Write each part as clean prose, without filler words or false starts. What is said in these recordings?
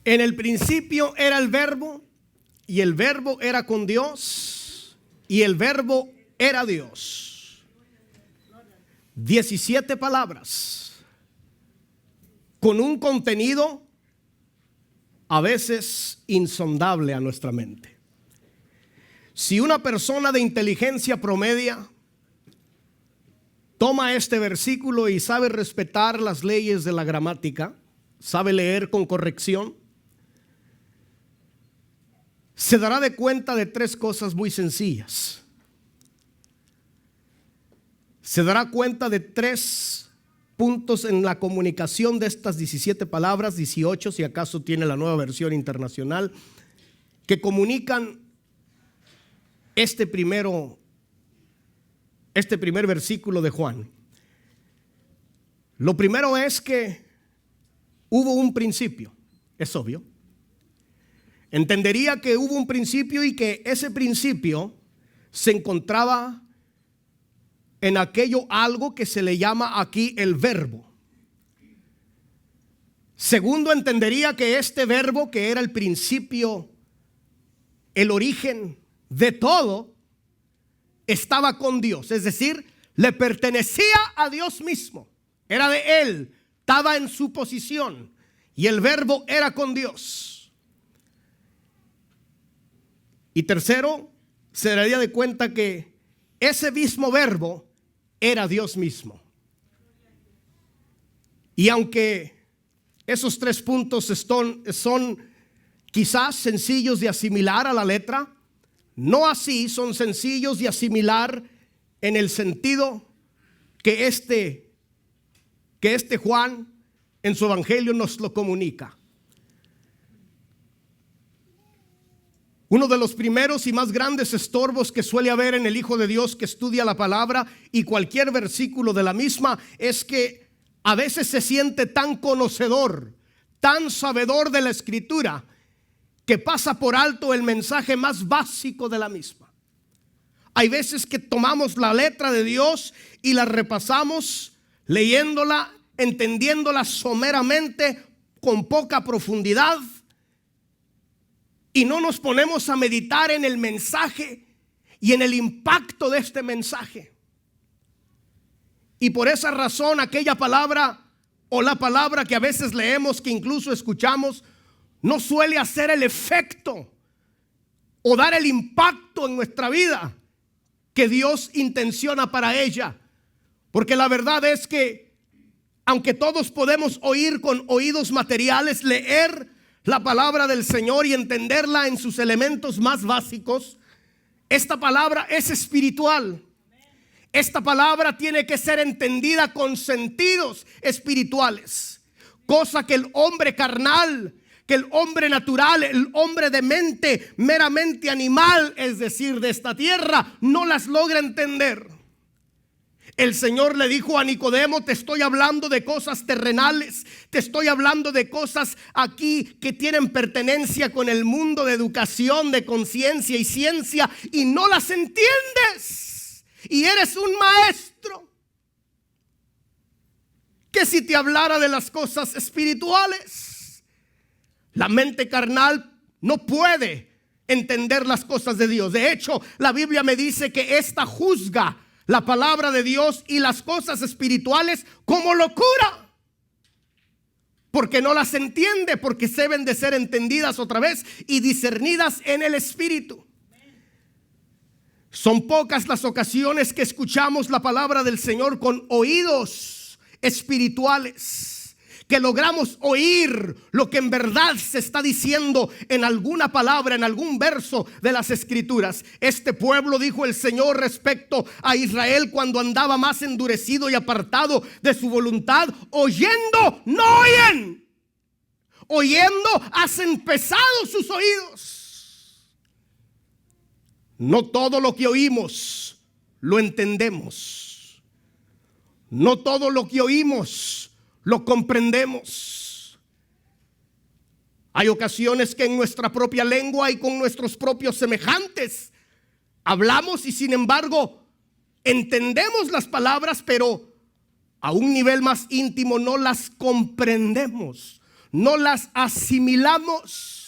En el principio era el Verbo, y el Verbo era con Dios, y el Verbo era Dios. 17 palabras con un contenido a veces insondable a nuestra mente. Si una persona de inteligencia promedia toma este versículo y sabe respetar las leyes de la gramática, sabe leer con corrección, se dará de cuenta de 3 cosas muy sencillas. Se dará cuenta de 3 puntos en la comunicación de estas 17 palabras, 18 si acaso tiene la nueva versión internacional, que comunican este primer versículo de Juan. Lo primero es que hubo un principio, es obvio. Entendería que hubo un principio y que ese principio se encontraba en aquello algo que se le llama aquí el verbo. Segundo, entendería que este verbo, que era el principio, el origen de todo, estaba con Dios, es decir, le pertenecía a Dios mismo, era de Él, estaba en su posición y el verbo era con Dios. Y tercero, se daría de cuenta que ese mismo verbo era Dios mismo. Y aunque esos 3 puntos son quizás sencillos de asimilar a la letra, no así son sencillos de asimilar en el sentido que este Juan en su evangelio nos lo comunica. Uno de los primeros y más grandes estorbos que suele haber en el Hijo de Dios que estudia la palabra y cualquier versículo de la misma es que a veces se siente tan conocedor, tan sabedor de la Escritura, que pasa por alto el mensaje más básico de la misma. Hay veces que tomamos la letra de Dios y la repasamos leyéndola, entendiéndola someramente, con poca profundidad, y no nos ponemos a meditar en el mensaje y en el impacto de este mensaje. Y por esa razón aquella palabra o la palabra que a veces leemos, que incluso escuchamos, no suele hacer el efecto o dar el impacto en nuestra vida que Dios intenciona para ella. Porque la verdad es que aunque todos podemos oír con oídos materiales, leer la palabra del Señor y entenderla en sus elementos más básicos, esta palabra es espiritual. Esta palabra tiene que ser entendida con sentidos espirituales, cosa que el hombre carnal, que el hombre natural, el hombre de mente meramente animal, es decir, de esta tierra, no las logra entender. El Señor le dijo a Nicodemo: te estoy hablando de cosas terrenales, te estoy hablando de cosas aquí que tienen pertenencia con el mundo de educación, de conciencia y ciencia, y no las entiendes. Y eres un maestro que si te hablara de las cosas espirituales, la mente carnal no puede entender las cosas de Dios. De hecho, la Biblia me dice que esta juzga la palabra de Dios y las cosas espirituales como locura, porque no las entiende, porque deben de ser entendidas otra vez y discernidas en el Espíritu. Son pocas las ocasiones que escuchamos la palabra del Señor con oídos espirituales, que logramos oír lo que en verdad se está diciendo en alguna palabra, en algún verso de las Escrituras. Este pueblo, dijo el Señor respecto a Israel cuando andaba más endurecido y apartado de su voluntad: oyendo no oyen, oyendo hacen pesados sus oídos. No todo lo que oímos lo entendemos. No todo lo que oímos lo comprendemos. Hay ocasiones que en nuestra propia lengua y con nuestros propios semejantes hablamos y sin embargo entendemos las palabras, pero a un nivel más íntimo no las comprendemos, no las asimilamos.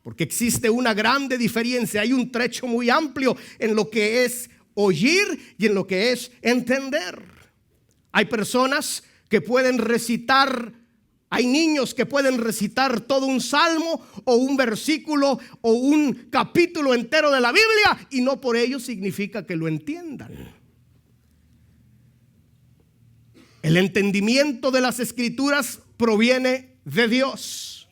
Porque existe una grande diferencia, hay un trecho muy amplio en lo que es oír y en lo que es entender. Hay personas que pueden recitar, hay niños que pueden recitar todo un salmo o un versículo o un capítulo entero de la Biblia y no por ello significa que lo entiendan. El entendimiento de las Escrituras proviene de Dios.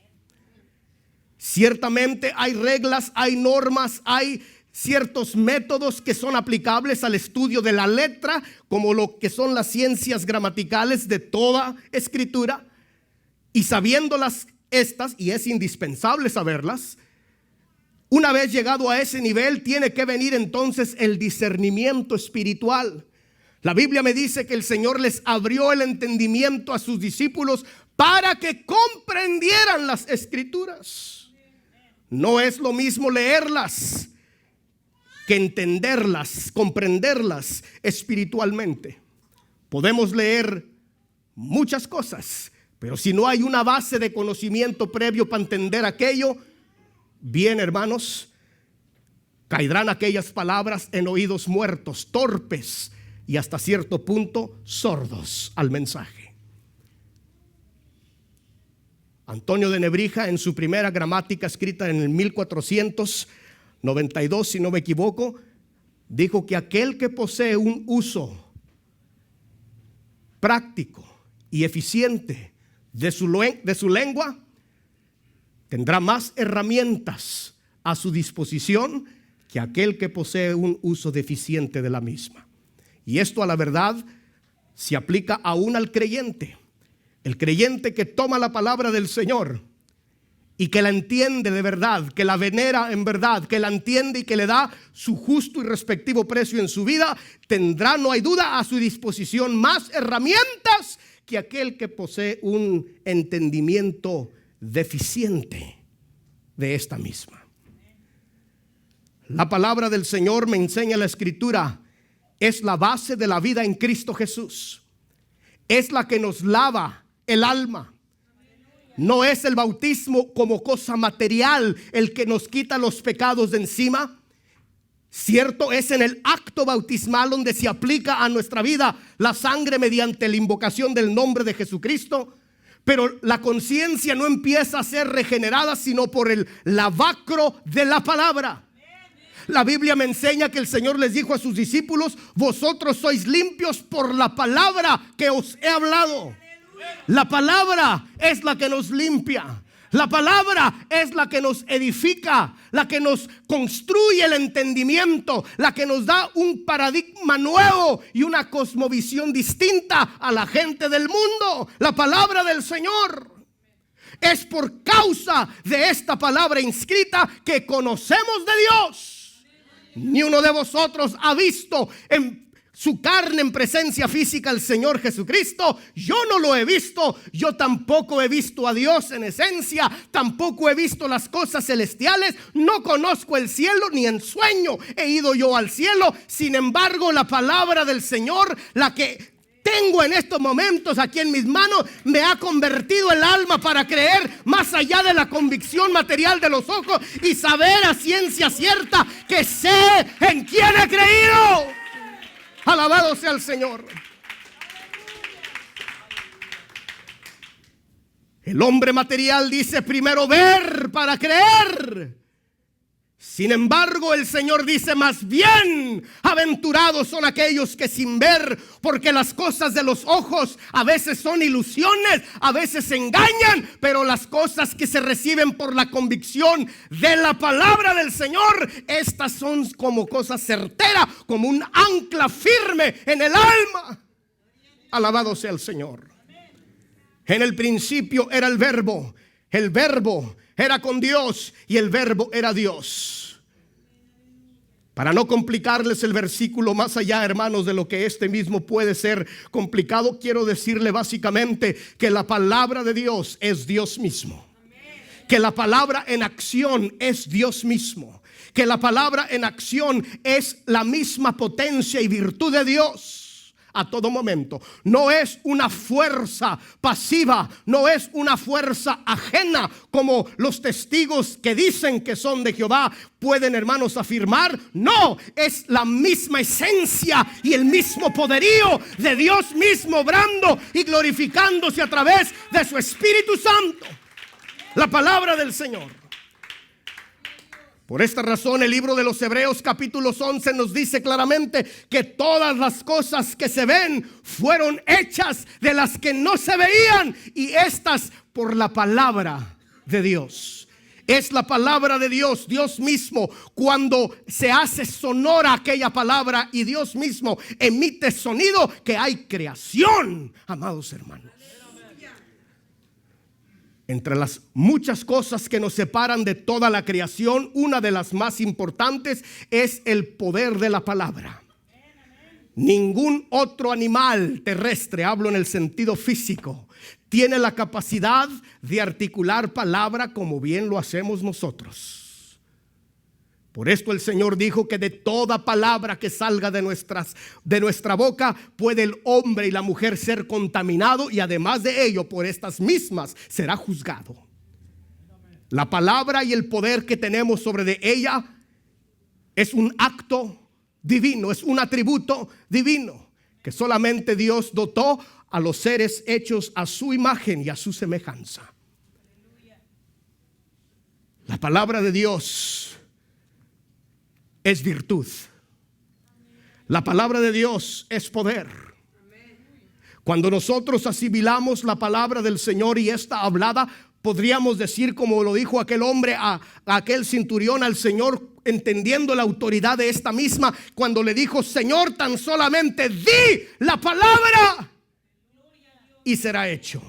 Ciertamente hay reglas, hay normas, hay ciertos métodos que son aplicables al estudio de la letra, como lo que son las ciencias gramaticales de toda escritura. Y sabiéndolas estas, y es indispensable saberlas, una vez llegado a ese nivel tiene que venir entonces el discernimiento espiritual. La Biblia me dice que el Señor les abrió el entendimiento a sus discípulos para que comprendieran las Escrituras. No es lo mismo leerlas que entenderlas, comprenderlas espiritualmente. Podemos leer muchas cosas, pero si no hay una base de conocimiento previo para entender aquello, bien, hermanos, caerán aquellas palabras en oídos muertos, torpes y hasta cierto punto sordos al mensaje. Antonio de Nebrija, en su primera gramática escrita en el 1492, si no me equivoco, dijo que aquel que posee un uso práctico y eficiente de su lengua tendrá más herramientas a su disposición que aquel que posee un uso deficiente de la misma. Y esto, a la verdad, se aplica aún al creyente. El creyente que toma la palabra del Señor y que la entiende de verdad, que la venera en verdad, que la entiende y que le da su justo y respectivo precio en su vida, tendrá, no hay duda, a su disposición más herramientas que aquel que posee un entendimiento deficiente de esta misma. La palabra del Señor, me enseña la Escritura, es la base de la vida en Cristo Jesús. Es la que nos lava el alma. No es el bautismo como cosa material el que nos quita los pecados de encima. Cierto, es en el acto bautismal donde se aplica a nuestra vida la sangre mediante la invocación del nombre de Jesucristo. Pero la conciencia no empieza a ser regenerada sino por el lavacro de la palabra. La Biblia me enseña que el Señor les dijo a sus discípulos: vosotros sois limpios por la palabra que os he hablado. La palabra es la que nos limpia. La palabra es la que nos edifica, la que nos construye el entendimiento, la que nos da un paradigma nuevo y una cosmovisión distinta a la gente del mundo. La palabra del Señor. Es por causa de esta palabra inscrita que conocemos de Dios. Ni uno de vosotros ha visto en su carne, en presencia física, al Señor Jesucristo. Yo no lo he visto. Yo tampoco he visto a Dios en esencia. Tampoco he visto las cosas celestiales. No conozco el cielo, ni en sueño he ido yo al cielo. Sin embargo, la palabra del Señor, la que tengo en estos momentos aquí en mis manos, me ha convertido el alma para creer más allá de la convicción material de los ojos y saber a ciencia cierta que sé en quién he creído. Alabado sea el Señor. El hombre material dice primero ver para creer. Sin embargo, el Señor dice más bien, aventurados son aquellos que sin ver, porque las cosas de los ojos a veces son ilusiones, a veces engañan, pero las cosas que se reciben por la convicción de la palabra del Señor, estas son como cosas certeras, como un ancla firme en el alma. Alabado sea el Señor. En el principio era el verbo era con Dios y el verbo era Dios. Para no complicarles el versículo más allá, hermanos, de lo que este mismo puede ser complicado, quiero decirle básicamente que la palabra de Dios es Dios mismo. Que la palabra en acción es Dios mismo. Que la palabra en acción es la misma potencia y virtud de Dios. a todo momento. No es una fuerza pasiva, no es una fuerza ajena como los testigos que dicen que son de Jehová pueden, hermanos, afirmar. No, es la misma esencia y el mismo poderío de Dios mismo obrando y glorificándose a través de su Espíritu Santo. La palabra del Señor. Por esta razón el libro de los Hebreos capítulo 11 nos dice claramente que todas las cosas que se ven fueron hechas de las que no se veían, y estas por la palabra de Dios. Es la palabra de Dios, Dios mismo, cuando se hace sonora aquella palabra y Dios mismo emite sonido, que hay creación, amados hermanos. Entre las muchas cosas que nos separan de toda la creación, una de las más importantes es el poder de la palabra. Ningún otro animal terrestre, hablo en el sentido físico, tiene la capacidad de articular palabra como bien lo hacemos nosotros. Por esto el Señor dijo que de toda palabra que salga de nuestra boca puede el hombre y la mujer ser contaminado, y además de ello por estas mismas será juzgado. La palabra y el poder que tenemos sobre de ella es un acto divino, es un atributo divino que solamente Dios dotó a los seres hechos a su imagen y a su semejanza. La palabra de Dios es virtud. La palabra de Dios es poder. Cuando nosotros asimilamos la palabra del Señor y esta hablada, podríamos decir como lo dijo aquel hombre a aquel centurión al Señor, entendiendo la autoridad de esta misma, cuando le dijo: Señor, tan solamente di la palabra y será hecho.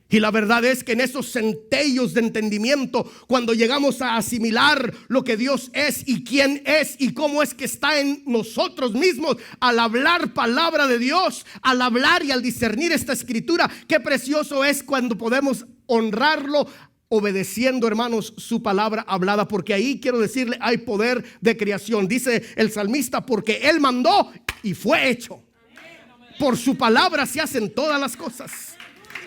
Y la verdad es que en esos centellos de entendimiento, cuando llegamos a asimilar lo que Dios es y quién es y cómo es que está en nosotros mismos, al hablar palabra de Dios, al hablar y al discernir esta escritura, qué precioso es cuando podemos honrarlo obedeciendo, hermanos, su palabra hablada, porque ahí quiero decirle hay poder de creación. Dice el salmista: porque Él mandó y fue hecho. Por su palabra se hacen todas las cosas.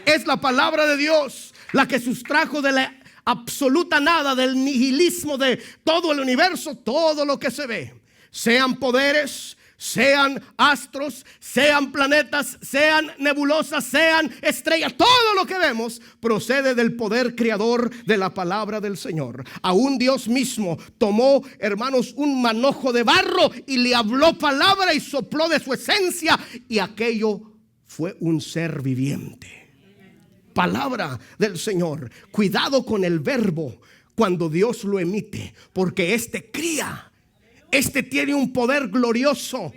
Es la palabra de Dios la que sustrajo de la absoluta nada, del nihilismo de todo el universo, todo lo que se ve, sean poderes, sean astros, sean planetas, sean nebulosas, sean estrellas. Todo lo que vemos procede del poder creador de la palabra del Señor. Aún Dios mismo tomó, hermanos, un manojo de barro y le habló palabra y sopló de su esencia, y aquello fue un ser viviente. Palabra del Señor. Cuidado con el verbo cuando Dios lo emite, porque este cría, este tiene un poder glorioso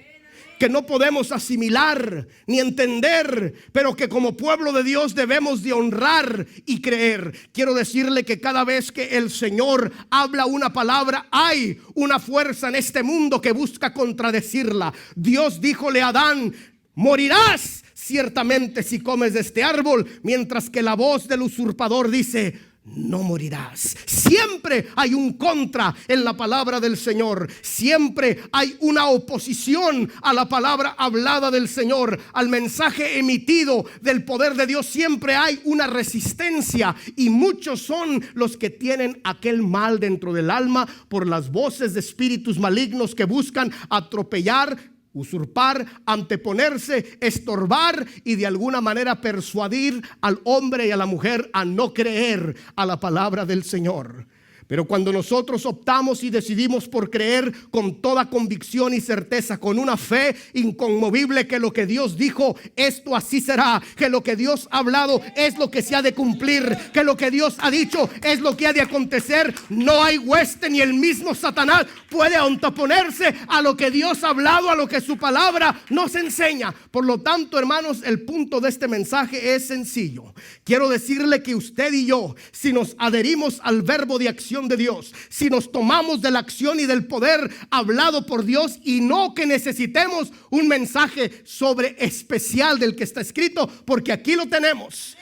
que no podemos asimilar ni entender, pero que como pueblo de Dios debemos de honrar y creer. Quiero decirle que cada vez que el Señor habla una palabra, hay una fuerza en este mundo que busca contradecirla. Dios díjole a Adán: morirás ciertamente si comes de este árbol, mientras que la voz del usurpador dice: no morirás. Siempre hay un contra en la palabra del Señor. Siempre hay una oposición a la palabra hablada del Señor, al mensaje emitido del poder de Dios. Siempre hay una resistencia, y muchos son los que tienen aquel mal dentro del alma por las voces de espíritus malignos que buscan atropellar, usurpar, anteponerse, estorbar y de alguna manera persuadir al hombre y a la mujer a no creer a la palabra del Señor. Pero cuando nosotros optamos y decidimos por creer con toda convicción y certeza, con una fe inconmovible que lo que Dios dijo, esto así será, que lo que Dios ha hablado es lo que se ha de cumplir, que lo que Dios ha dicho es lo que ha de acontecer, no hay hueste ni el mismo Satanás puede anteponerse a lo que Dios ha hablado, a lo que su palabra nos enseña. Por lo tanto, hermanos, el punto de este mensaje es sencillo. Quiero decirle que usted y yo, si nos adherimos al verbo de acción de Dios, si nos tomamos de la acción y del poder hablado por Dios, y no que necesitemos un mensaje sobre especial del que está escrito, porque aquí lo tenemos.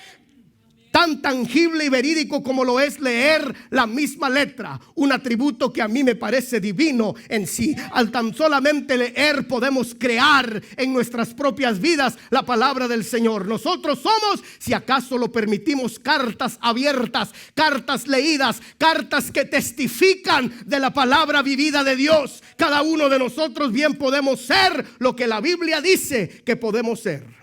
tan tangible y verídico como lo es leer la misma letra, un atributo que a mí me parece divino en sí. Al tan solamente leer podemos crear en nuestras propias vidas la palabra del Señor. Nosotros somos, si acaso lo permitimos, cartas abiertas, cartas leídas, cartas que testifican de la palabra vivida de Dios. Cada uno de nosotros bien podemos ser lo que la Biblia dice que podemos ser.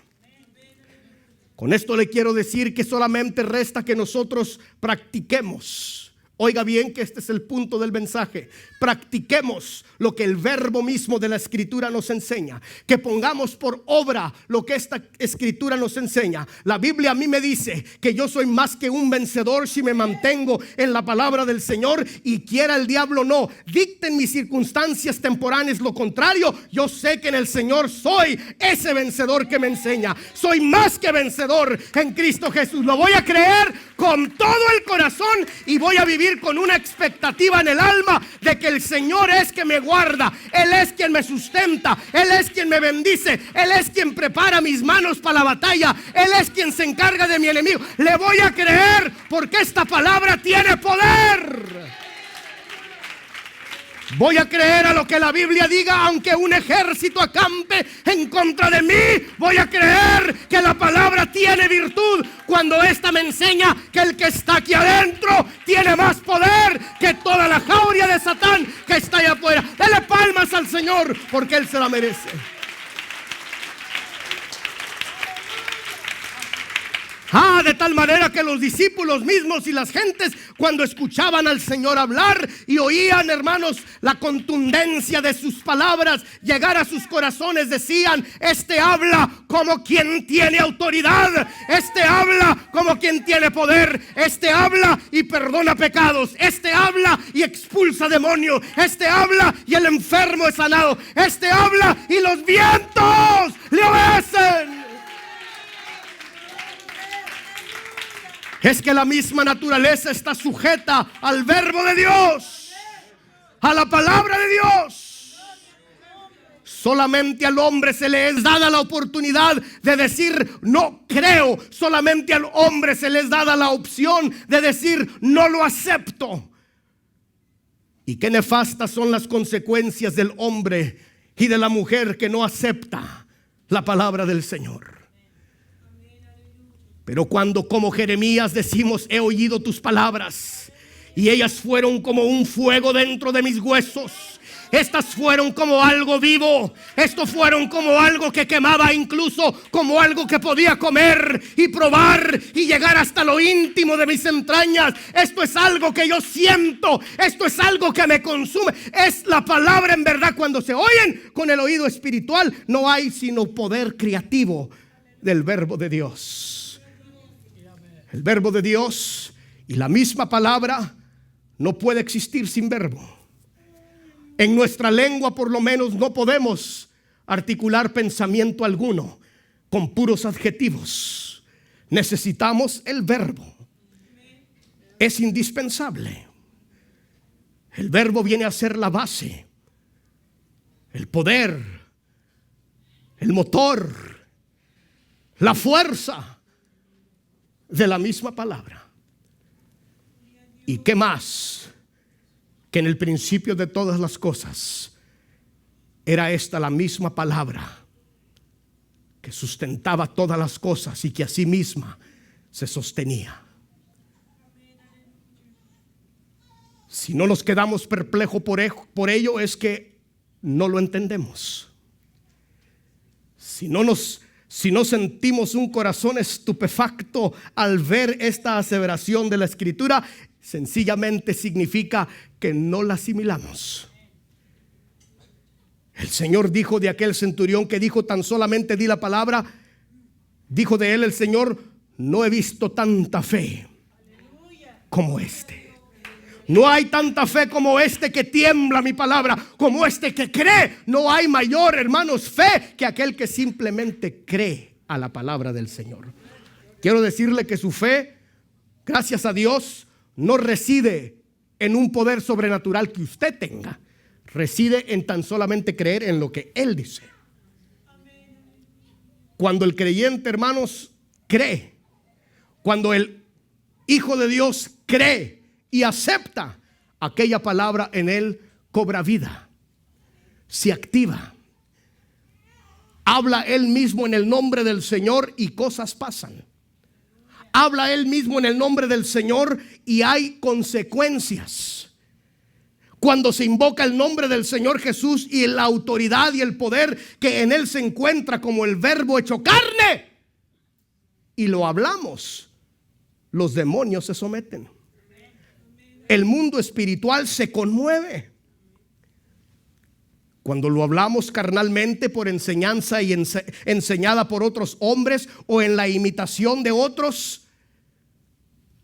Con esto le quiero decir que solamente resta que nosotros practiquemos. Oiga bien que este es el punto del mensaje. Practiquemos lo que el verbo mismo de la Escritura nos enseña. Que pongamos por obra lo que esta Escritura nos enseña. La Biblia a mí me dice que yo soy más que un vencedor si me mantengo en la palabra del Señor. Y quiera el diablo no dicten mis circunstancias temporáneas lo contrario, yo sé que en el Señor soy ese vencedor que me enseña. Soy más que vencedor en Cristo Jesús. Lo voy a creer con todo el corazón y voy a vivir con una expectativa en el alma de que el Señor es que me guarda, Él es quien me sustenta, Él es quien me bendice, Él es quien prepara mis manos para la batalla, Él es quien se encarga de mi enemigo. Le voy a creer porque esta palabra tiene poder. Voy a creer a lo que la Biblia diga, aunque un ejército acampe en contra de mí. Voy a creer que la palabra tiene virtud cuando esta me enseña que el que está aquí adentro tiene más poder que toda la jauría de Satán que está allá afuera. Dele palmas al Señor porque Él se la merece. De tal manera que los discípulos mismos y las gentes, cuando escuchaban al Señor hablar y oían, hermanos, la contundencia de sus palabras llegar a sus corazones, decían: este habla como quien tiene autoridad, este habla como quien tiene poder, este habla y perdona pecados, este habla y expulsa demonios, este habla y el enfermo es sanado, este habla y los vientos le obedecen. Es que la misma naturaleza está sujeta al verbo de Dios, a la palabra de Dios. Solamente al hombre se le es dada la oportunidad de decir no creo. Solamente al hombre se le es dada la opción de decir no lo acepto. Y qué nefastas son las consecuencias del hombre y de la mujer que no acepta la palabra del Señor. Pero cuando, como Jeremías, decimos: he oído tus palabras y ellas fueron como un fuego dentro de mis huesos. Estas fueron como algo vivo. Estos fueron como algo que quemaba, incluso como algo que podía comer y probar y llegar hasta lo íntimo de mis entrañas. Esto es algo que yo siento. Esto es algo que me consume. Es la palabra en verdad. Cuando se oyen con el oído espiritual, no hay sino poder creativo del verbo de Dios. El verbo de Dios y la misma palabra no puede existir sin verbo. En nuestra lengua, por lo menos, no podemos articular pensamiento alguno con puros adjetivos. Necesitamos el verbo. Es indispensable. El verbo viene a ser la base, el poder, el motor, la fuerza de la misma palabra. ¿Y qué más? Que en el principio de todas las cosas era esta la misma palabra que sustentaba todas las cosas y que a sí misma se sostenía. Si no nos quedamos perplejos por ello, es que no lo entendemos. Si no sentimos un corazón estupefacto al ver esta aseveración de la Escritura, sencillamente significa que no la asimilamos. El Señor dijo de aquel centurión que dijo: tan solamente di la palabra. Dijo de él el Señor: no he visto tanta fe como este. No hay tanta fe como este que tiembla mi palabra, como este que cree. No hay mayor, hermanos, fe que aquel que simplemente cree a la palabra del Señor. Quiero decirle que su fe, gracias a Dios, no reside en un poder sobrenatural que usted tenga. Reside en tan solamente creer en lo que Él dice. Cuando el creyente, hermanos, cree, cuando el hijo de Dios cree y acepta, aquella palabra en él cobra vida, se activa. Habla él mismo en el nombre del Señor y cosas pasan. Habla él mismo en el nombre del Señor y hay consecuencias. Cuando se invoca el nombre del Señor Jesús y la autoridad y el poder que en él se encuentra como el verbo hecho carne, y lo hablamos, los demonios se someten. El mundo espiritual se conmueve. Cuando lo hablamos carnalmente por enseñanza y enseñada por otros hombres o en la imitación de otros,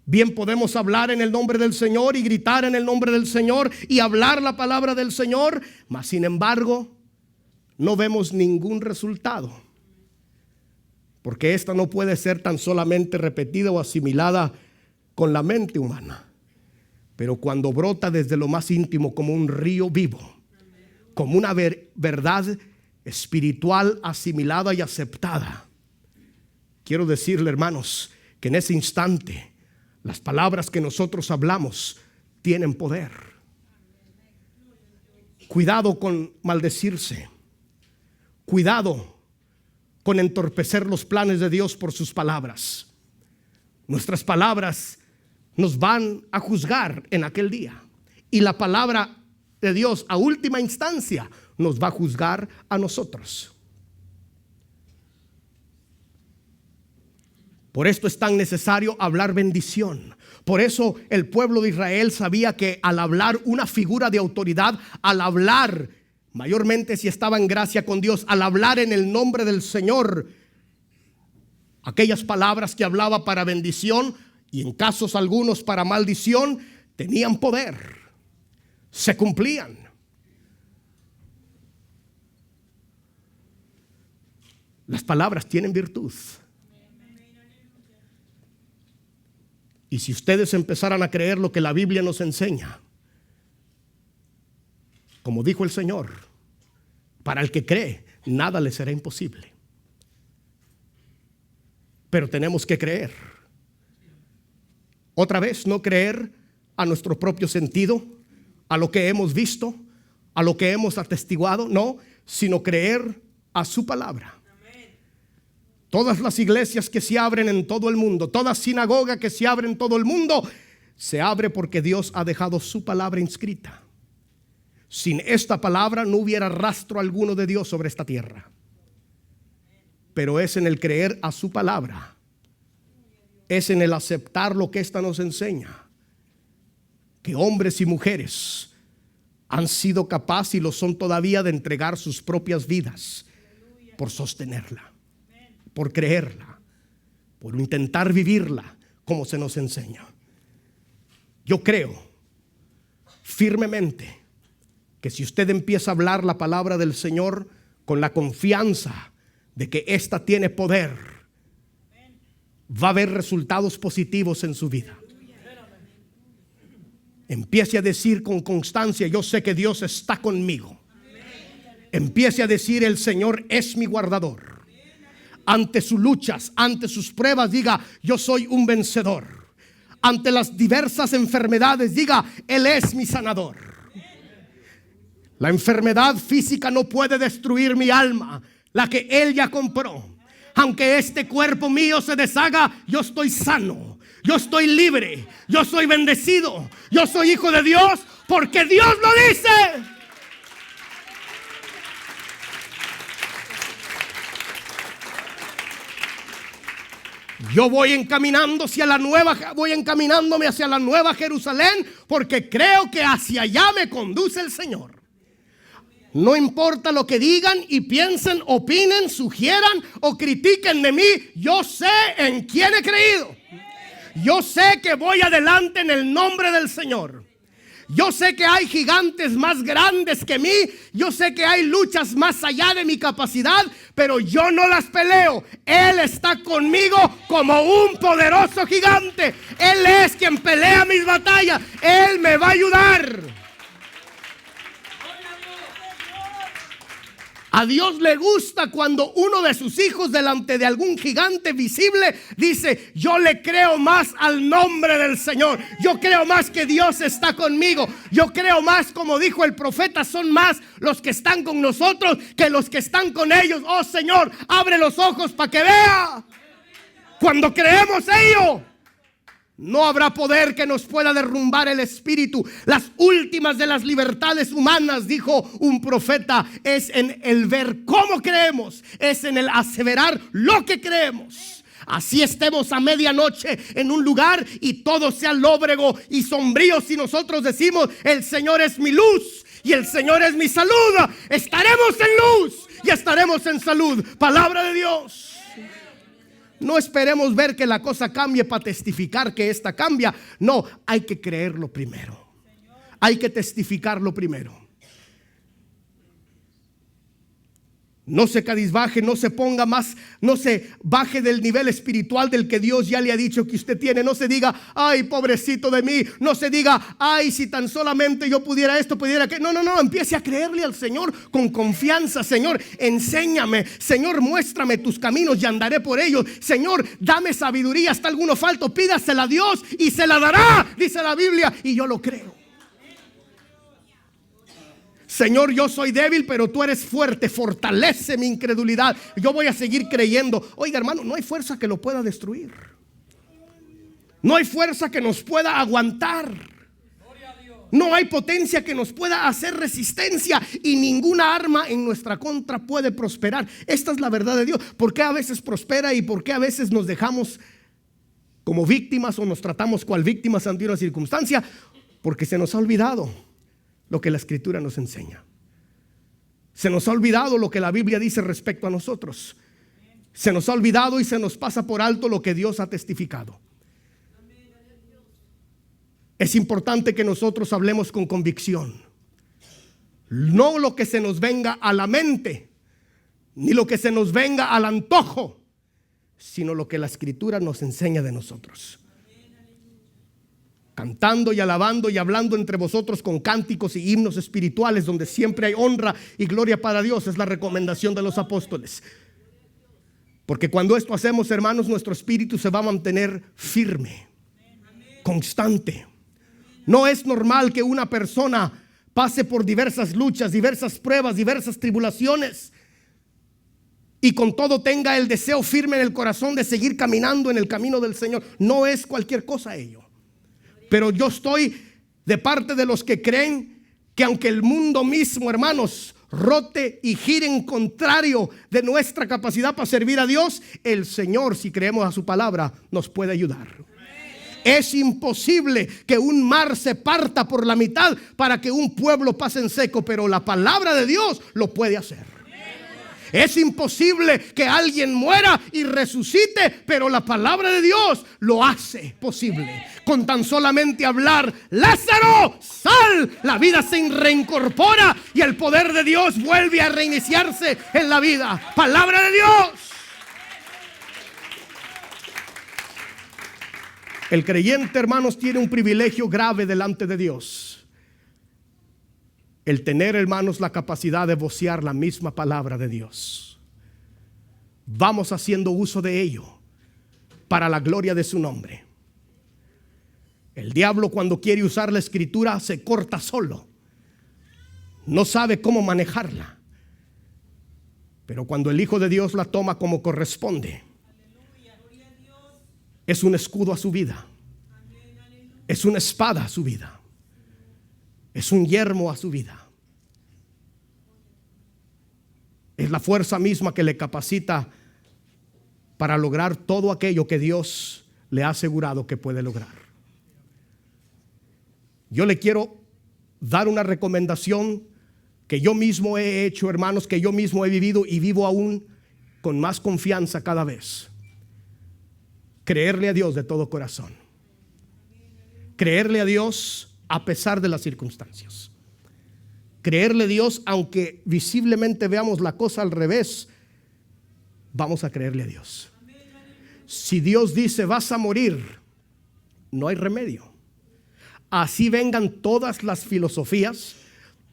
bien podemos hablar en el nombre del Señor y gritar en el nombre del Señor y hablar la palabra del Señor, mas sin embargo no vemos ningún resultado, porque esta no puede ser tan solamente repetida o asimilada con la mente humana, pero cuando brota desde lo más íntimo como un río vivo, como una verdad espiritual asimilada y aceptada. Quiero decirle, hermanos, que en ese instante las palabras que nosotros hablamos tienen poder. Cuidado con maldecirse. Cuidado con entorpecer los planes de Dios por sus palabras. Nuestras palabras nos van a juzgar en aquel día. Y la palabra de Dios a última instancia nos va a juzgar a nosotros. Por esto es tan necesario hablar bendición. Por eso el pueblo de Israel sabía que al hablar una figura de autoridad, al hablar, mayormente si estaba en gracia con Dios, al hablar en el nombre del Señor, aquellas palabras que hablaba para bendición y en casos algunos para maldición, tenían poder. Se cumplían. Las palabras tienen virtud. Y si ustedes empezaran a creer lo que la Biblia nos enseña, como dijo el Señor, para el que cree, nada le será imposible. Pero tenemos que creer. Otra vez, no creer a nuestro propio sentido, a lo que hemos visto, a lo que hemos atestiguado, no, sino creer a su palabra. Todas las iglesias que se abren en todo el mundo, toda sinagoga que se abre en todo el mundo, se abre porque Dios ha dejado su palabra inscrita. Sin esta palabra no hubiera rastro alguno de Dios sobre esta tierra. Pero es en el creer a su palabra, es en el aceptar lo que ésta nos enseña, que hombres y mujeres han sido capaces y lo son todavía de entregar sus propias vidas por sostenerla, por creerla, por intentar vivirla como se nos enseña. Yo creo firmemente que si usted empieza a hablar la palabra del Señor con la confianza de que ésta tiene poder, va a haber resultados positivos en su vida. Empiece a decir con constancia: yo sé que Dios está conmigo. Empiece a decir: el Señor es mi guardador. Ante sus luchas, ante sus pruebas, diga: yo soy un vencedor. Ante las diversas enfermedades, diga: Él es mi sanador. La enfermedad física no puede destruir mi alma, la que Él ya compró. Aunque este cuerpo mío se deshaga, yo estoy sano, yo estoy libre, yo soy bendecido, yo soy hijo de Dios, porque Dios lo dice. Yo voy encaminándome hacia la nueva Jerusalén, porque creo que hacia allá me conduce el Señor. No importa lo que digan y piensen, opinen, sugieran o critiquen de mí, yo sé en quién he creído. Yo sé que voy adelante en el nombre del Señor. Yo sé que hay gigantes más grandes que mí. Yo sé que hay luchas más allá de mi capacidad, pero yo no las peleo. Él está conmigo como un poderoso gigante. Él es quien pelea mis batallas. Él me va a ayudar. A Dios le gusta cuando uno de sus hijos delante de algún gigante visible dice: yo le creo más al nombre del Señor. Yo creo más que Dios está conmigo. Yo creo más, como dijo el profeta, son más los que están con nosotros que los que están con ellos. Oh Señor, abre los ojos para que vea. Cuando creemos ello, no habrá poder que nos pueda derrumbar el espíritu. Las últimas de las libertades humanas, dijo un profeta, es en el ver cómo creemos, es en el aseverar lo que creemos. Así estemos a medianoche en un lugar y todo sea lóbrego y sombrío, si nosotros decimos: el Señor es mi luz y el Señor es mi salud, estaremos en luz y estaremos en salud. Palabra de Dios. No esperemos ver que la cosa cambie para testificar que esta cambia. No, hay que creerlo primero. Hay que testificarlo primero. No se cabizbaje, no se ponga más, no se baje del nivel espiritual del que Dios ya le ha dicho que usted tiene. No se diga: ay, pobrecito de mí. No se diga: ay, si tan solamente yo pudiera esto, pudiera que. No, empiece a creerle al Señor con confianza. Señor, enséñame. Señor, muéstrame tus caminos y andaré por ellos. Señor, dame sabiduría. Está alguno falto, pídasela a Dios y se la dará, dice la Biblia, y yo lo creo. Señor, yo soy débil, pero tú eres fuerte. Fortalece mi incredulidad. Yo voy a seguir creyendo. Oiga, hermano, no hay fuerza que lo pueda destruir. No hay fuerza que nos pueda aguantar. No hay potencia que nos pueda hacer resistencia. Y ninguna arma en nuestra contra puede prosperar. Esta es la verdad de Dios. ¿Por qué a veces prospera y por qué a veces nos dejamos como víctimas o nos tratamos cual víctimas ante una circunstancia? Porque se nos ha olvidado lo que la Escritura nos enseña. Se nos ha olvidado lo que la Biblia dice respecto a nosotros. Se nos ha olvidado y se nos pasa por alto lo que Dios ha testificado. Es importante que nosotros hablemos con convicción. No lo que se nos venga a la mente, ni lo que se nos venga al antojo, sino lo que la Escritura nos enseña de nosotros. Cantando y alabando y hablando entre vosotros con cánticos y himnos espirituales, donde siempre hay honra y gloria para Dios. Es la recomendación de los apóstoles. Porque cuando esto hacemos, hermanos, nuestro espíritu se va a mantener firme, constante. No es normal que una persona pase por diversas luchas, diversas pruebas, diversas tribulaciones, y con todo tenga el deseo firme en el corazón de seguir caminando en el camino del Señor. No es cualquier cosa ello. Pero yo estoy de parte de los que creen que aunque el mundo mismo, hermanos, rote y gire en contrario de nuestra capacidad para servir a Dios, el Señor, si creemos a su palabra, nos puede ayudar. Es imposible que un mar se parta por la mitad para que un pueblo pase en seco, pero la palabra de Dios lo puede hacer. Es imposible que alguien muera y resucite, pero la palabra de Dios lo hace posible. Con tan solamente hablar: Lázaro, sal, la vida se reincorpora y el poder de Dios vuelve a reiniciarse en la vida. Palabra de Dios. El creyente, hermanos, tiene un privilegio grave delante de Dios. El tener, hermanos, la capacidad de vocear la misma palabra de Dios. Vamos haciendo uso de ello para la gloria de su nombre. El diablo, cuando quiere usar la Escritura, se corta solo. No sabe cómo manejarla. Pero cuando el Hijo de Dios la toma como corresponde, es un escudo a su vida. Es una espada a su vida. Es un yermo a su vida. Es la fuerza misma que le capacita para lograr todo aquello que Dios le ha asegurado que puede lograr. Yo le quiero dar una recomendación que yo mismo he hecho, hermanos, que yo mismo he vivido y vivo aún con más confianza cada vez. Creerle a Dios de todo corazón. Creerle a Dios a pesar de las circunstancias. Creerle a Dios aunque visiblemente veamos la cosa al revés. Vamos a creerle a Dios. Si Dios dice: vas a morir, no hay remedio. Así vengan todas las filosofías,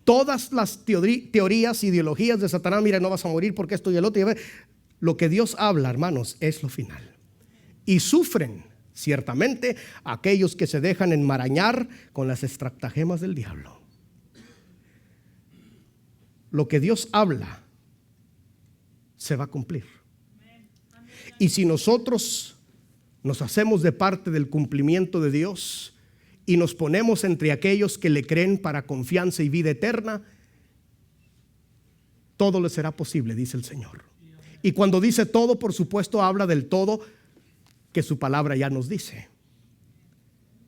Todas las teorías, ideologías de Satanás, mira, no vas a morir porque esto y el otro. Lo que Dios habla, hermanos, es lo final. Y sufren, ciertamente, aquellos que se dejan enmarañar con las estratagemas del diablo. Lo que Dios habla se va a cumplir. Y si nosotros nos hacemos de parte del cumplimiento de Dios y nos ponemos entre aquellos que le creen para confianza y vida eterna, todo le será posible, dice el Señor. Y cuando dice todo, por supuesto, habla del todo que su palabra ya nos dice,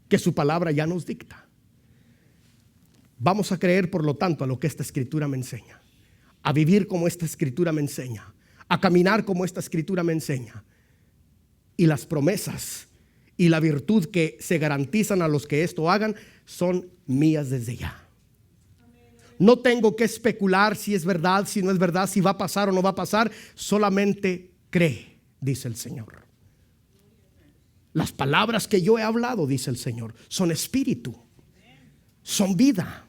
que su palabra ya nos dicta. Vamos a creer, por lo tanto, a lo que esta escritura me enseña, a vivir como esta escritura me enseña, a caminar como esta escritura me enseña. Y las promesas y la virtud que se garantizan a los que esto hagan son mías desde ya. No tengo que especular si es verdad, si no es verdad, si va a pasar o no va a pasar. Solamente cree, dice el Señor. Las palabras que yo he hablado, dice el Señor, son espíritu, son vida,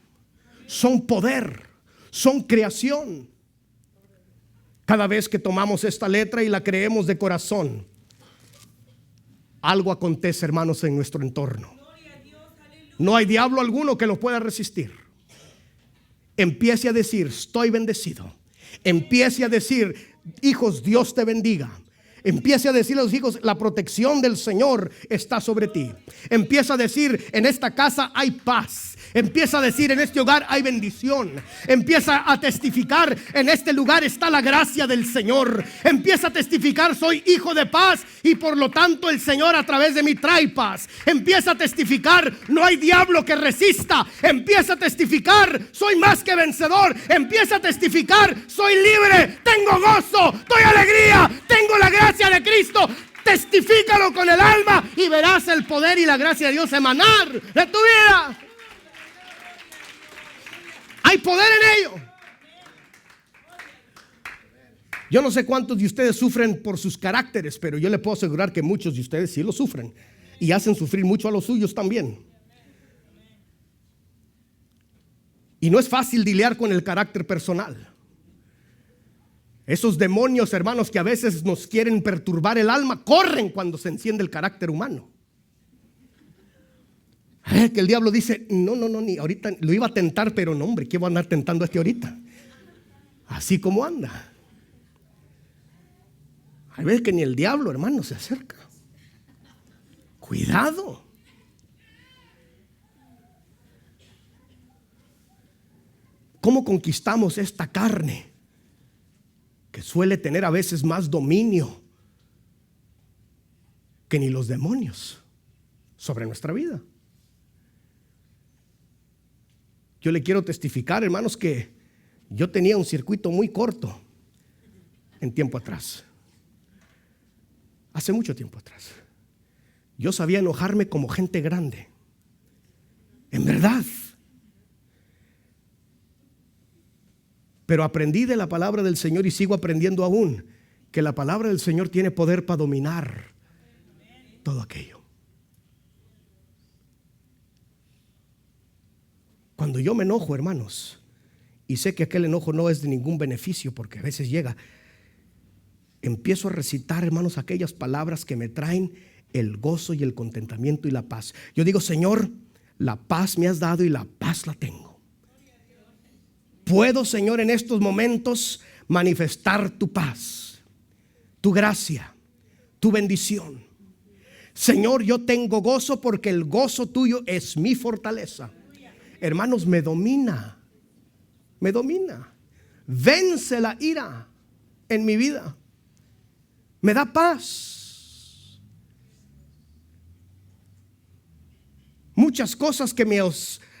son poder, son creación. Cada vez que tomamos esta letra y la creemos de corazón, algo acontece, hermanos, en nuestro entorno. No hay diablo alguno que lo pueda resistir. Empiece a decir, estoy bendecido. Empiece a decir, hijos, Dios te bendiga. Empiece a decir a los hijos, la protección del Señor está sobre ti. Empieza a decir, en esta casa hay paz. Empieza a decir, en este hogar hay bendición. Empieza a testificar, en este lugar está la gracia del Señor. Empieza a testificar, soy hijo de paz y por lo tanto el Señor a través de mí trae paz. Empieza a testificar, no hay diablo que resista. Empieza a testificar, soy más que vencedor. Empieza a testificar, soy libre, tengo gozo, doy alegría, tengo la gracia de Cristo. Testifícalo con el alma y verás el poder y la gracia de Dios emanar de tu vida. Hay poder en ello. Yo no sé cuántos de ustedes sufren por sus caracteres, pero yo le puedo asegurar que muchos de ustedes sí lo sufren y hacen sufrir mucho a los suyos también. Y no es fácil lidiar con el carácter personal. Esos demonios, hermanos, que a veces nos quieren perturbar el alma, corren cuando se enciende el carácter humano. Que el diablo dice, no, ni ahorita lo iba a tentar, pero no, hombre, ¿qué voy a andar tentando a este ahorita? Así como anda. Hay veces que ni el diablo, hermano, se acerca. Cuidado. ¿Cómo conquistamos esta carne que suele tener a veces más dominio que ni los demonios sobre nuestra vida? Yo le quiero testificar, hermanos, que yo tenía un circuito muy corto en tiempo atrás. Hace mucho tiempo atrás. Yo sabía enojarme como gente grande. En verdad. Pero aprendí de la palabra del Señor y sigo aprendiendo aún que la palabra del Señor tiene poder para dominar todo aquello. Cuando yo me enojo, hermanos, y sé que aquel enojo no es de ningún beneficio porque a veces llega, empiezo a recitar, hermanos, aquellas palabras que me traen el gozo y el contentamiento y la paz. Yo digo, Señor, la paz me has dado y la paz la tengo. Puedo, Señor, en estos momentos manifestar tu paz, tu gracia, tu bendición. Señor, yo tengo gozo porque el gozo tuyo es mi fortaleza. Hermanos, me domina. Vence la ira en mi vida. Me da paz. Muchas cosas que me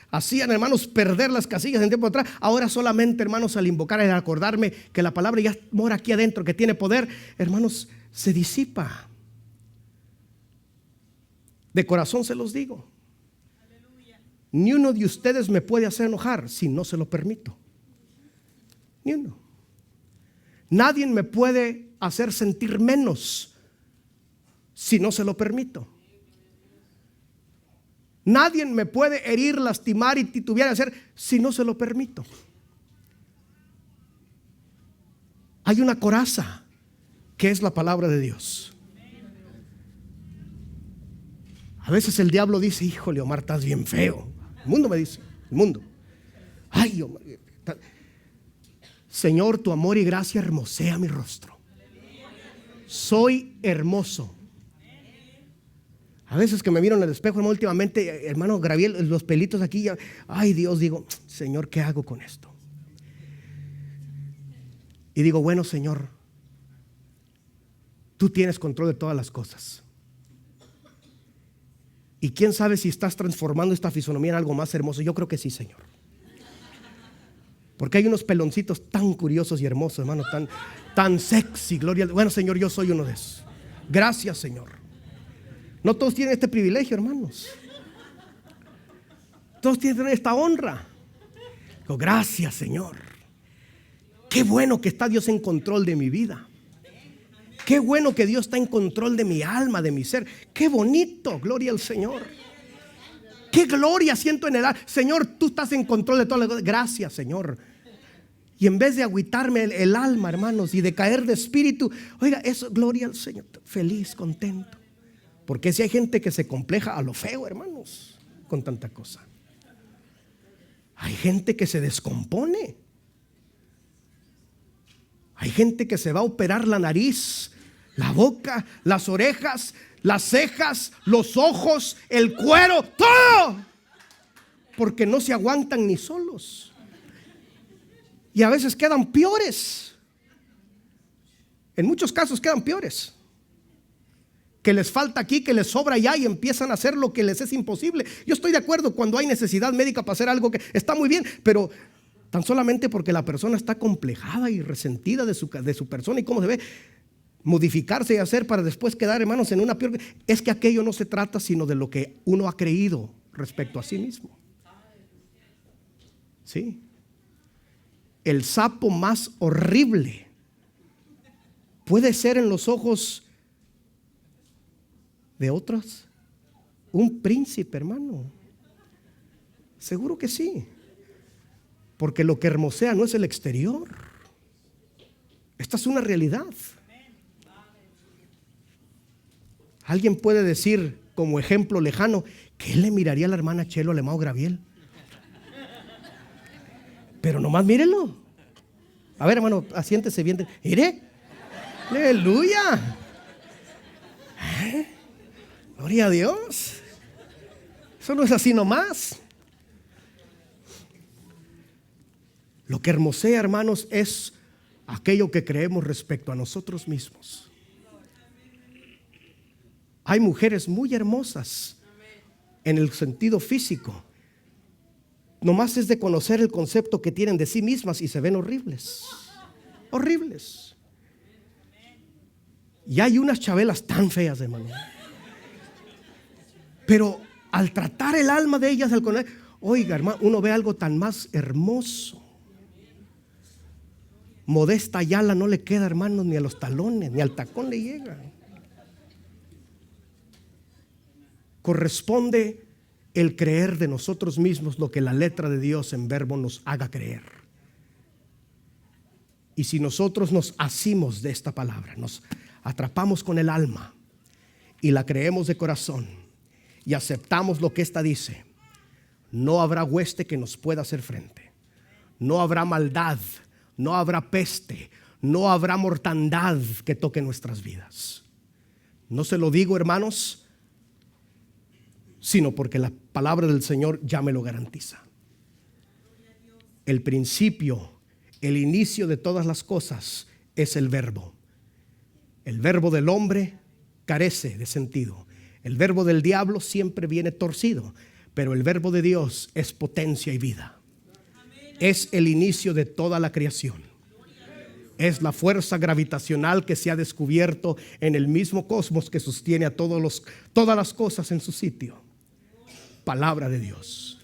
hacían, hermanos, perder las casillas en tiempo atrás, ahora solamente, hermanos, al invocar y acordarme que la palabra ya mora aquí adentro, que tiene poder, hermanos, se disipa. De corazón se los digo. Ni uno de ustedes me puede hacer enojar si no se lo permito. Ni uno. Nadie me puede hacer sentir menos si no se lo permito. Nadie me puede herir, lastimar y titubear a hacer si no se lo permito. Hay una coraza que es la palabra de Dios. A veces el diablo dice: híjole, Omar, estás bien feo. El mundo me dice, el mundo. Ay, Omar, Señor, tu amor y gracia hermosea mi rostro. Soy hermoso. A veces que me miro en el espejo, hermano, últimamente, hermano, Gabriel, los pelitos aquí, ya, ay Dios, digo: Señor, ¿qué hago con esto? Y digo: bueno, Señor, tú tienes control de todas las cosas. Y quién sabe si estás transformando esta fisonomía en algo más hermoso. Yo creo que sí, Señor. Porque hay unos peloncitos tan curiosos y hermosos, hermano, tan sexy, gloria. Bueno, Señor, yo soy uno de esos. Gracias, Señor. No todos tienen este privilegio, hermanos. Todos tienen esta honra. Digo: gracias, Señor. Qué bueno que está Dios en control de mi vida. Qué bueno que Dios está en control de mi alma, de mi ser. Qué bonito, gloria al Señor. Qué gloria siento en el alma. Señor, tú estás en control de todas las cosas. Gracias, Señor. Y en vez de agüitarme el alma, hermanos, y de caer de espíritu, oiga, eso, gloria al Señor. Feliz, contento. Porque si hay gente que se compleja a lo feo, hermanos, con tanta cosa. Hay gente que se descompone. Hay gente que se va a operar la nariz, la boca, las orejas, las cejas, los ojos, el cuero, todo, porque no se aguantan ni solos. Y a veces quedan peores. En muchos casos quedan peores. Que les falta aquí, que les sobra allá, y empiezan a hacer lo que les es imposible. Yo estoy de acuerdo cuando hay necesidad médica para hacer algo que está muy bien, pero tan solamente porque la persona está complejada y resentida de su persona y cómo se ve, modificarse y hacer para después quedar, hermanos, en una peor. Es que aquello no se trata sino de lo que uno ha creído respecto a sí mismo. Sí. El sapo más horrible puede ser en los ojos de otros un príncipe, hermano. Seguro que sí. Porque lo que hermosea no es el exterior. Esta es una realidad. Alguien puede decir como ejemplo lejano: ¿qué le miraría a la hermana Chelo al hermano Graviel? Pero nomás mírelo. A ver, hermano, asiéntese bien. Mire. Aleluya. Gloria a Dios. Eso no es así nomás. Lo que hermosea, hermanos, es aquello que creemos respecto a nosotros mismos. Hay mujeres muy hermosas en el sentido físico. Nomás es de conocer el concepto que tienen de sí mismas y se ven horribles. Horribles. Y hay unas chabelas tan feas, hermano. Pero al tratar el alma de ellas, oiga, hermano, uno ve algo tan más hermoso. Modesta Ayala no le queda, hermano, ni a los talones, ni al tacón le llega. Corresponde el creer de nosotros mismos lo que la letra de Dios en verbo nos haga creer. Y si nosotros nos asimos de esta palabra, nos atrapamos con el alma y la creemos de corazón y aceptamos lo que ésta dice, no habrá hueste que nos pueda hacer frente. No habrá maldad, no habrá peste, no habrá mortandad que toque nuestras vidas. No se lo digo, hermanos, sino porque la palabra del Señor ya me lo garantiza. El principio, el inicio de todas las cosas es el verbo. El verbo del hombre carece de sentido. El verbo del diablo siempre viene torcido, pero el verbo de Dios es potencia y vida. Es el inicio de toda la creación. Es la fuerza gravitacional que se ha descubierto en el mismo cosmos que sostiene a todas las cosas en su sitio. Palabra de Dios.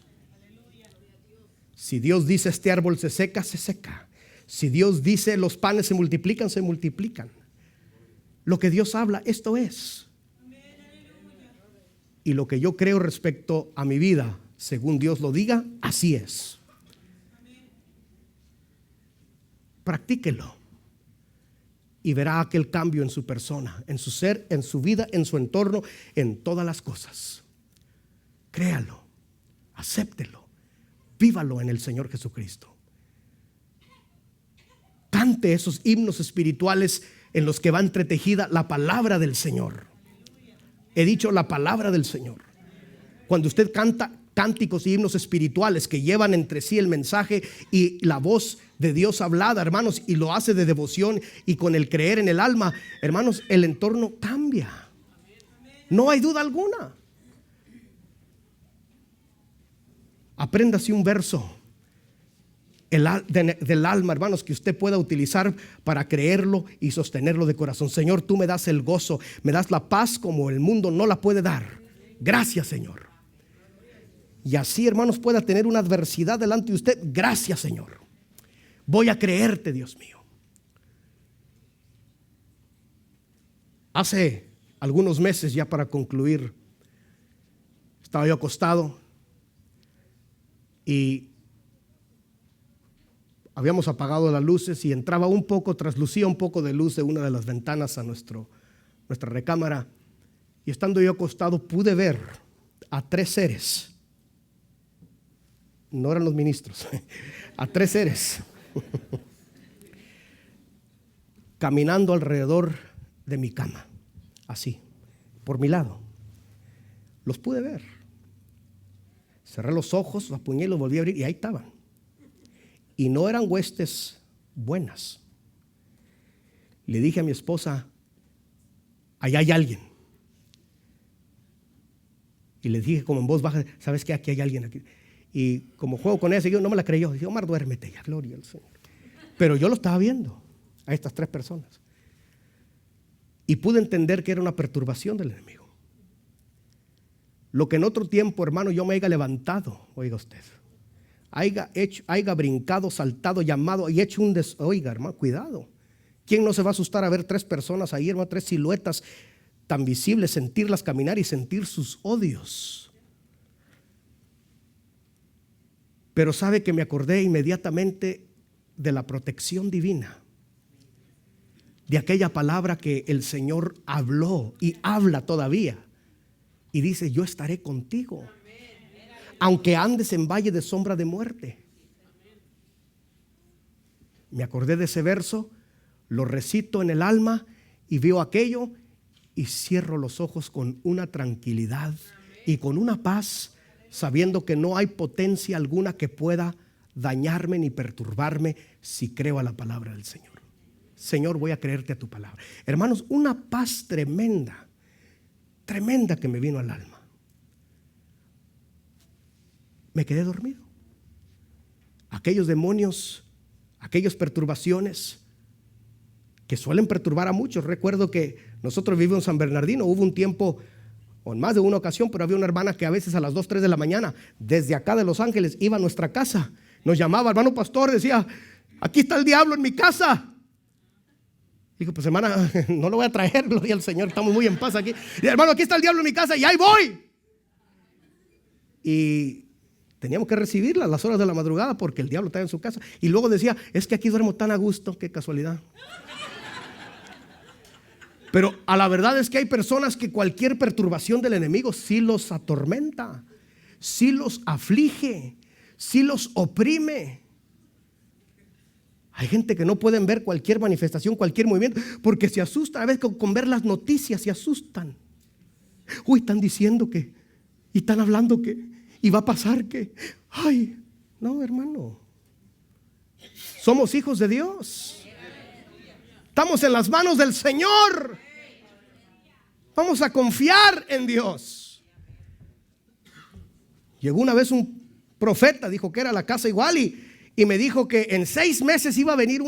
Si Dios dice este árbol se seca, se seca. Si Dios dice los panes se multiplican, se multiplican. Lo que Dios habla, esto es. Y lo que yo creo respecto a mi vida, según Dios lo diga, así es. Practíquelo y verá aquel cambio en su persona, en su ser, en su vida, en su entorno, en todas las cosas. Créalo, acéptelo, vívalo en el Señor Jesucristo. Cante esos himnos espirituales en los que va entretejida la palabra del Señor. He dicho la palabra del Señor. Cuando usted canta cánticos y himnos espirituales que llevan entre sí el mensaje y la voz de Dios hablada, hermanos, y lo hace de devoción y con el creer en el alma, hermanos, el entorno cambia. No hay duda alguna. Apréndase un verso del alma, hermanos, que usted pueda utilizar para creerlo y sostenerlo de corazón. Señor, tú me das el gozo, me das la paz como el mundo no la puede dar. Gracias, Señor. Y así, hermanos, pueda tener una adversidad delante de usted. Gracias, Señor. Voy a creerte, Dios mío. Hace algunos meses, ya para concluir, estaba yo acostado y habíamos apagado las luces y entraba un poco, traslucía un poco de luz de una de las ventanas a nuestra recámara. Y estando yo acostado pude ver a 3 seres. No eran los ministros, a 3 seres caminando alrededor de mi cama, así, por mi lado. Los pude ver. Cerré los ojos, los apuñé y los volví a abrir y ahí estaban. Y no eran huestes buenas. Le dije a mi esposa, allá hay alguien. Y le dije como en voz baja, ¿sabes qué? Aquí hay alguien aquí. Y como juego con ella, no me la creyó. Dije, Omar, duérmete ya, gloria al Señor. Pero yo lo estaba viendo a estas 3 personas. Y pude entender que era una perturbación del enemigo. Lo que en otro tiempo, hermano, yo me haya levantado, oiga usted, haya brincado, saltado, llamado y hecho oiga, hermano, cuidado. ¿Quién no se va a asustar a ver 3 personas ahí, hermano, 3 siluetas tan visibles, sentirlas caminar y sentir sus odios? Pero sabe que me acordé inmediatamente de la protección divina, de aquella palabra que el Señor habló y habla todavía. Y dice, yo estaré contigo, aunque andes en valle de sombra de muerte. Me acordé de ese verso, lo recito en el alma y veo aquello y cierro los ojos con una tranquilidad y con una paz, sabiendo que no hay potencia alguna que pueda dañarme ni perturbarme si creo a la palabra del Señor. Señor, voy a creerte a tu palabra. Hermanos, una paz tremenda, tremenda que me vino al alma. Me quedé dormido. Aquellos demonios, aquellas perturbaciones que suelen perturbar a muchos. Recuerdo que nosotros vivimos en San Bernardino. Hubo un tiempo, o en más de una ocasión, pero había una hermana que a veces a las 2, 3 de la mañana, desde acá de Los Ángeles, iba a nuestra casa. Nos llamaba, hermano pastor, decía, aquí está el diablo en mi casa. Digo, pues hermana, no lo voy a traer, gloria al Señor, estamos muy en paz aquí. Y, hermano, aquí está el diablo en mi casa y ahí voy. Y teníamos que recibirla a las horas de la madrugada porque el diablo estaba en su casa. Y luego decía, es que aquí duermo tan a gusto, qué casualidad. Pero a la verdad es que hay personas que cualquier perturbación del enemigo sí los atormenta, sí los aflige, sí los oprime. Hay gente que no pueden ver cualquier manifestación, cualquier movimiento, porque se asustan. A veces con ver las noticias se asustan. Uy, están diciendo que, y están hablando que, y va a pasar que, ay, no, hermano. Somos hijos de Dios. Estamos en las manos del Señor. Vamos a confiar en Dios. Llegó una vez un profeta, dijo que era la casa igual y me dijo que en 6 meses iba a venir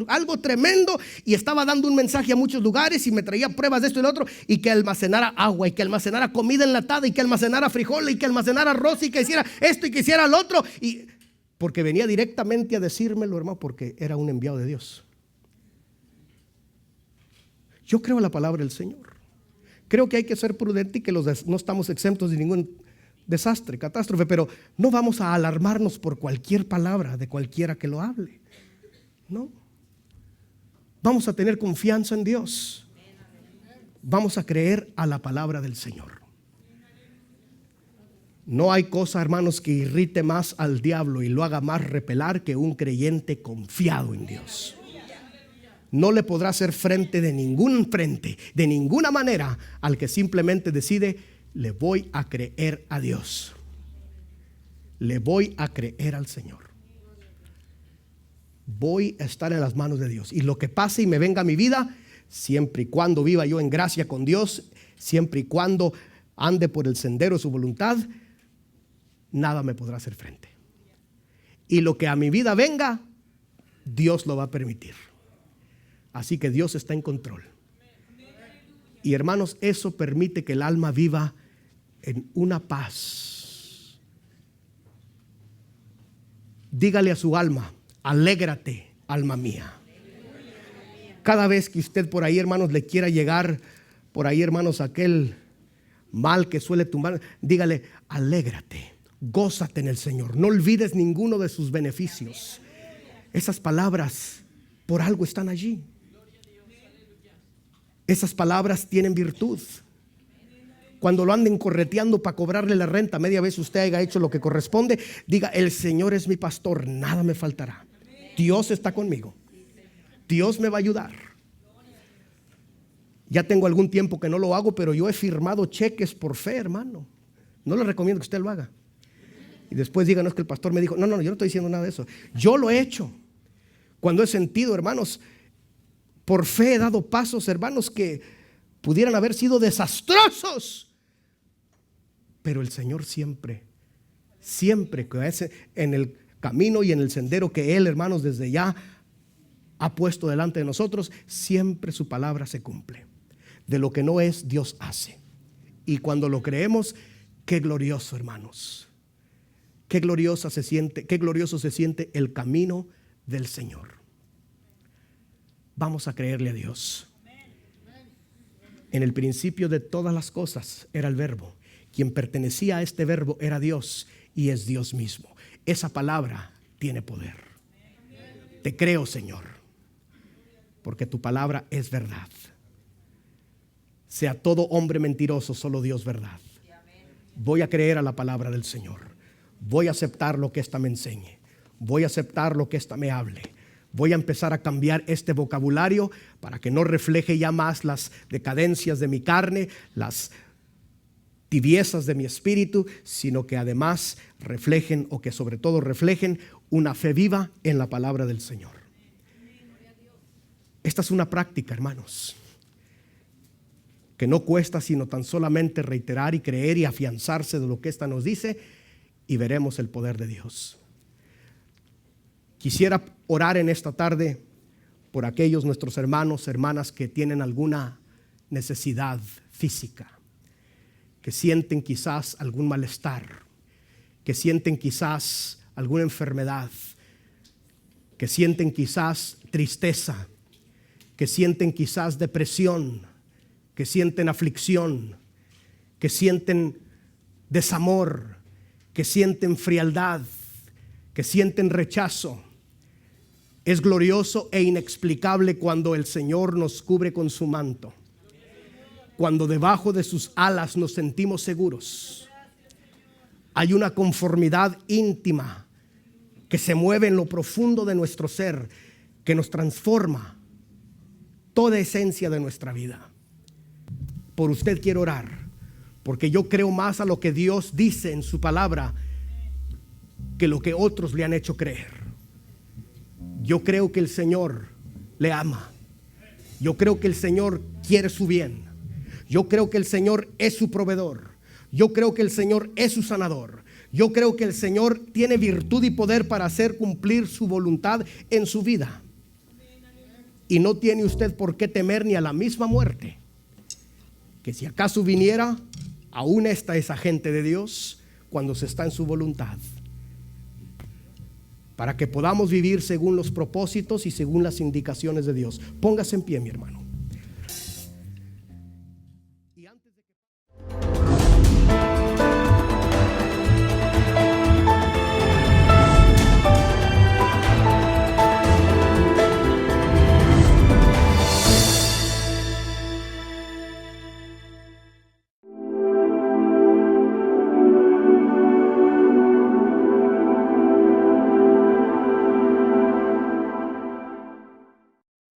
algo tremendo y estaba dando un mensaje a muchos lugares y me traía pruebas de esto y lo otro y que almacenara agua y que almacenara comida enlatada y que almacenara frijoles y que almacenara arroz y que hiciera esto y que hiciera lo otro, y porque venía directamente a decírmelo, hermano, porque era un enviado de Dios. Yo creo en la palabra del Señor. Creo que hay que ser prudente y que no estamos exentos de ningún desastre, catástrofe, pero no vamos a alarmarnos por cualquier palabra de cualquiera que lo hable. No. Vamos a tener confianza en Dios. Vamos a creer a la palabra del Señor. No hay cosa, hermanos, que irrite más al diablo y lo haga más repelar que un creyente confiado en Dios. No le podrá hacer frente, de ninguna manera, al que simplemente decide: le voy a creer a Dios. Le voy a creer al Señor. Voy a estar en las manos de Dios. Y lo que pase y me venga a mi vida, siempre y cuando viva yo en gracia con Dios, siempre y cuando ande por el sendero de su voluntad, nada me podrá hacer frente. Y lo que a mi vida venga, Dios lo va a permitir. Así que Dios está en control. Y hermanos, eso permite que el alma viva en una paz. Dígale a su alma: alégrate, alma mía. Cada vez que usted por ahí, hermanos, le quiera llegar por ahí, hermanos, aquel mal que suele tumbar, dígale: alégrate, gózate en el Señor. No olvides ninguno de sus beneficios. Esas palabras por algo están allí. Esas palabras tienen virtud. Cuando lo anden correteando para cobrarle la renta, media vez usted haya hecho lo que corresponde, diga: el Señor es mi pastor, nada me faltará. Dios está conmigo. Dios me va a ayudar. Ya tengo algún tiempo que no lo hago, pero yo he firmado cheques por fe, hermano. No le recomiendo que usted lo haga. Y después diga: no, es que el pastor me dijo. No, yo no estoy diciendo nada de eso. Yo lo he hecho. Cuando he sentido, hermanos, por fe he dado pasos, hermanos, que pudieran haber sido desastrosos. Pero el Señor siempre que es en el camino y en el sendero que Él, hermanos, desde ya ha puesto delante de nosotros, siempre su palabra se cumple. De lo que no es, Dios hace. Y cuando lo creemos, qué glorioso, hermanos. Qué glorioso se siente el camino del Señor. Vamos a creerle a Dios. En el principio de todas las cosas era el Verbo. Quien pertenecía a este Verbo era Dios y es Dios mismo. Esa palabra tiene poder. Te creo, Señor, porque tu palabra es verdad. Sea todo hombre mentiroso, solo Dios verdad. Voy a creer a la palabra del Señor. Voy a aceptar lo que ésta me enseñe. Voy a aceptar lo que ésta me hable. Voy a empezar a cambiar este vocabulario para que no refleje ya más las decadencias de mi carne, las tibiezas de mi espíritu, sino que además reflejen, o que sobre todo reflejen, una fe viva en la palabra del Señor. Esta es una práctica, hermanos, que no cuesta sino tan solamente reiterar y creer y afianzarse de lo que ésta nos dice, y veremos el poder de Dios. Quisiera orar en esta tarde por aquellos nuestros hermanos, hermanas que tienen alguna necesidad física, que sienten quizás algún malestar, que sienten quizás alguna enfermedad, que sienten quizás tristeza, que sienten quizás depresión, que sienten aflicción, que sienten desamor, que sienten frialdad, que sienten rechazo. Es glorioso e inexplicable cuando el Señor nos cubre con su manto, cuando debajo de sus alas nos sentimos seguros. Hay una conformidad íntima que se mueve en lo profundo de nuestro ser, que nos transforma toda esencia de nuestra vida. Por usted quiero orar, porque yo creo más a lo que Dios dice en su palabra que lo que otros le han hecho creer. Yo creo que el Señor le ama. Yo creo que el Señor quiere su bien. Yo creo que el Señor es su proveedor. Yo creo que el Señor es su sanador. Yo creo que el Señor tiene virtud y poder para hacer cumplir su voluntad en su vida. Y no tiene usted por qué temer ni a la misma muerte, que si acaso viniera, aún esta es agente de Dios cuando se está en su voluntad, para que podamos vivir según los propósitos y según las indicaciones de Dios. Póngase en pie, mi hermano.